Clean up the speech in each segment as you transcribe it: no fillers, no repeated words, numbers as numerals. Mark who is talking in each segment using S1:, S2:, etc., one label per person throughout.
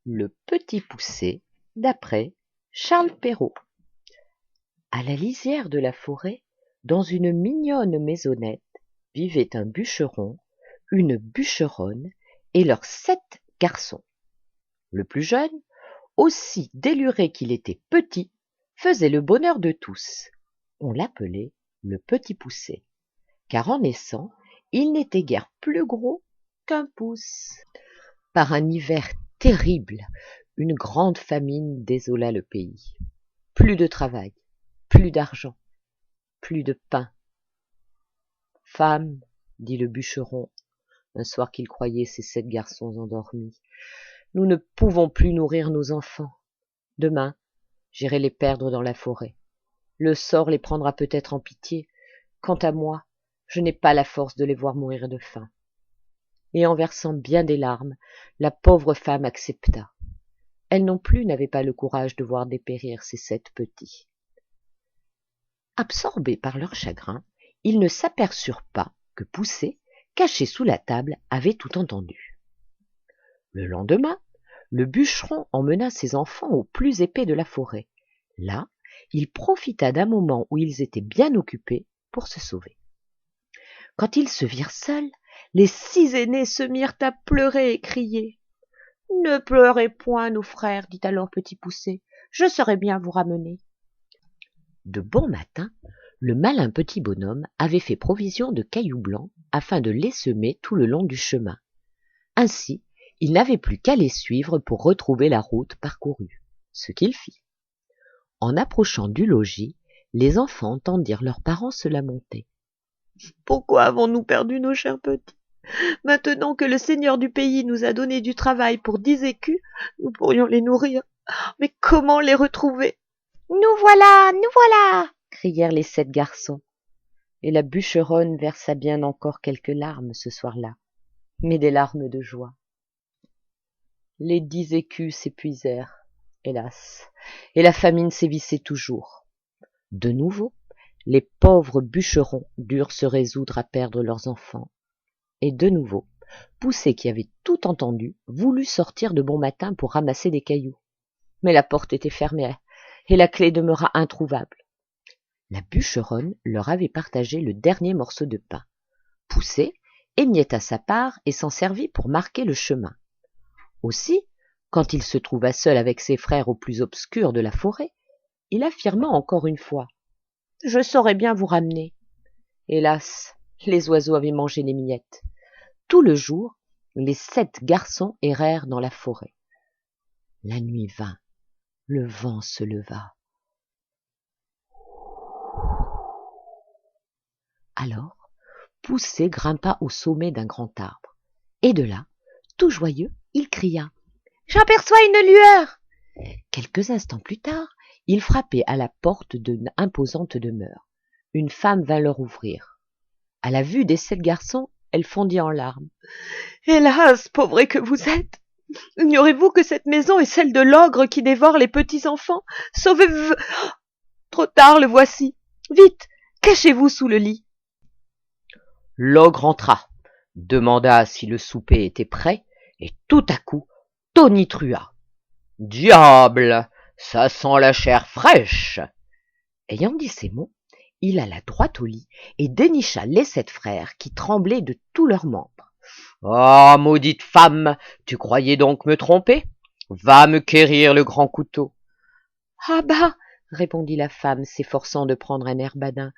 S1: Le Petit Poucet, d'après Charles Perrault. À la lisière de la forêt, dans une mignonne maisonnette, vivaient un bûcheron, une bûcheronne et leurs 7 garçons. Le plus jeune, aussi déluré qu'il était petit, faisait le bonheur de tous. On l'appelait le Petit Poucet, car en naissant, il n'était guère plus gros qu'un pouce. Par un hiver terrible, une grande famine désola le pays. Plus de travail, plus d'argent, plus de pain. « Femme, dit le bûcheron, un soir qu'il croyait ses 7 garçons endormis, nous ne pouvons plus nourrir nos enfants. Demain, j'irai les perdre dans la forêt. Le sort les prendra peut-être en pitié. Quant à moi, je n'ai pas la force de les voir mourir de faim. » Et en versant bien des larmes, la pauvre femme accepta. Elle non plus n'avait pas le courage de voir dépérir ses 7 petits. Absorbés par leur chagrin, ils ne s'aperçurent pas que Poucet, caché sous la table, avait tout entendu. Le lendemain, le bûcheron emmena ses enfants au plus épais de la forêt. Là, il profita d'un moment où ils étaient bien occupés pour se sauver. Quand ils se virent seuls, les 6 aînés se mirent à pleurer et crier. « Ne pleurez point, nos frères, dit alors Petit Poucet, je saurai bien vous ramener. » De bon matin, le malin petit bonhomme avait fait provision de cailloux blancs afin de les semer tout le long du chemin. Ainsi, il n'avait plus qu'à les suivre pour retrouver la route parcourue, ce qu'il fit. En approchant du logis, les enfants entendirent leurs parents se lamenter. « Pourquoi avons-nous perdu nos chers petits? Maintenant que le seigneur du pays nous a donné du travail pour 10 écus, nous pourrions les nourrir. Mais comment les retrouver? »« Nous voilà, nous voilà !» crièrent les 7 garçons. Et la bûcheronne versa bien encore quelques larmes ce soir-là, mais des larmes de joie. Les 10 écus s'épuisèrent, hélas, et la famine sévissait toujours. De nouveau, les pauvres bûcherons durent se résoudre à perdre leurs enfants. Et de nouveau, Poucet, qui avait tout entendu, voulut sortir de bon matin pour ramasser des cailloux. Mais la porte était fermée et la clé demeura introuvable. La bûcheronne leur avait partagé le dernier morceau de pain. Poucet émietta sa part et s'en servit pour marquer le chemin. Aussi, quand il se trouva seul avec ses frères au plus obscur de la forêt, il affirma encore une fois « Je saurai bien vous ramener. » Hélas, les oiseaux avaient mangé les miettes. Tout le jour, les 7 garçons errèrent dans la forêt. La nuit vint, le vent se leva. Alors, Poucet grimpa au sommet d'un grand arbre, et de là, tout joyeux, il cria « J'aperçois une lueur !» Quelques instants plus tard, il frappait à la porte d'une imposante demeure. Une femme vint leur ouvrir. À la vue des 7 garçons, elle fondit en larmes. « Hélas, pauvres que vous êtes! Ignorez-vous que cette maison est celle de l'ogre qui dévore les petits enfants? Sauvez-vous! Trop tard, le voici! Vite, cachez-vous sous le lit! » L'ogre entra, demanda si le souper était prêt, et tout à coup, tonitruant. « Diable, ça sent la chair fraîche !» Ayant dit ces mots, il alla droit au lit et dénicha les 7 frères qui tremblaient de tous leurs membres. « Ah, maudite femme, tu croyais donc me tromper? Va me quérir le grand couteau. »« Ah bah, répondit la femme, s'efforçant de prendre un air badin,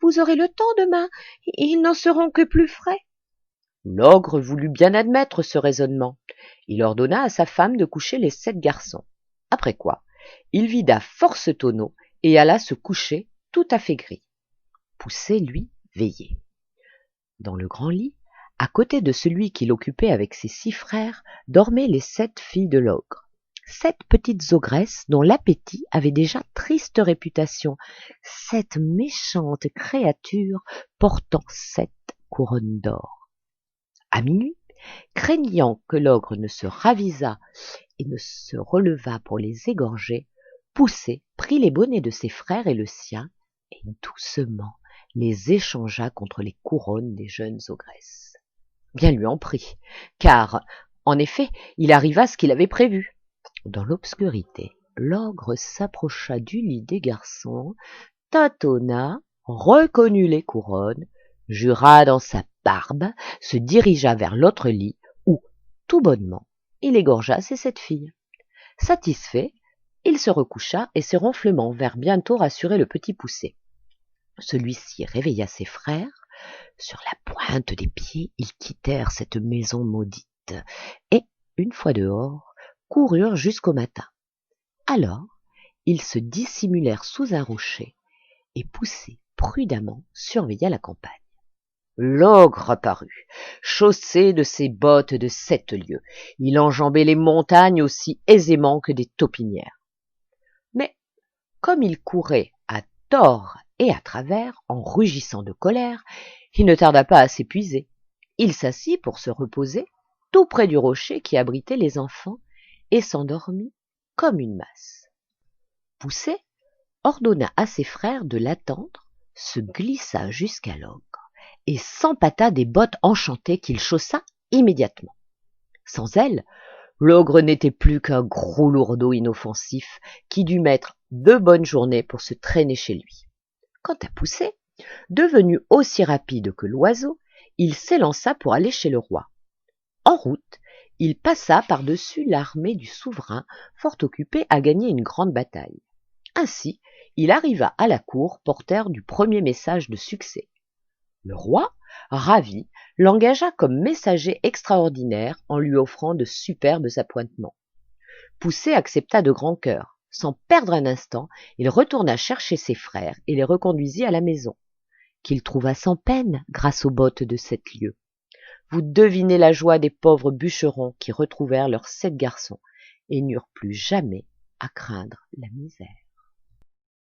S1: vous aurez le temps demain, ils n'en seront que plus frais. » L'ogre voulut bien admettre ce raisonnement. Il ordonna à sa femme de coucher les 7 garçons. Après quoi, il vida force tonneaux et alla se coucher tout à fait gris. Poucet, lui, veillait. Dans le grand lit, à côté de celui qu'il occupait avec ses 6 frères, dormaient les 7 filles de l'ogre. 7 petites ogresses dont l'appétit avait déjà triste réputation, 7 méchantes créatures portant 7 couronnes d'or. À minuit, craignant que l'ogre ne se ravisât et ne se relevât pour les égorger, Poucet prit les bonnets de ses frères et le sien, et doucement les échangea contre les couronnes des jeunes ogresses. Bien lui en prit, car, en effet, il arriva ce qu'il avait prévu. Dans l'obscurité, l'ogre s'approcha du lit des garçons, tâtonna, reconnut les couronnes, jura dans sa barbe, se dirigea vers l'autre lit où, tout bonnement, il égorgea ses 7 filles. Satisfait, il se recoucha et ses ronflements vinrent bientôt rassurer le petit Poucet. Celui-ci réveilla ses frères. Sur la pointe des pieds, ils quittèrent cette maison maudite et, une fois dehors, coururent jusqu'au matin. Alors, ils se dissimulèrent sous un rocher et Poucet prudemment surveilla la campagne. L'ogre apparut, chaussé de ses bottes de 7 lieues. Il enjambait les montagnes aussi aisément que des taupinières. Mais, comme il courait à tort et à travers, en rugissant de colère, il ne tarda pas à s'épuiser. Il s'assit pour se reposer, tout près du rocher qui abritait les enfants, et s'endormit comme une masse. Poucet ordonna à ses frères de l'attendre, se glissa jusqu'à l'ogre, et s'empâta des bottes enchantées qu'il chaussa immédiatement. Sans elles, l'ogre n'était plus qu'un gros lourdeau inoffensif qui dut mettre 2 bonnes journées pour se traîner chez lui. Quant à Poucet, devenu aussi rapide que l'oiseau, il s'élança pour aller chez le roi. En route, il passa par-dessus l'armée du souverain, fort occupé à gagner une grande bataille. Ainsi, il arriva à la cour porteur du premier message de succès. Le roi, ravi, l'engagea comme messager extraordinaire en lui offrant de superbes appointements. Poucet accepta de grand cœur. Sans perdre un instant, il retourna chercher ses frères et les reconduisit à la maison, qu'il trouva sans peine grâce aux bottes de 7 lieues. Vous devinez la joie des pauvres bûcherons qui retrouvèrent leurs 7 garçons et n'eurent plus jamais à craindre la misère.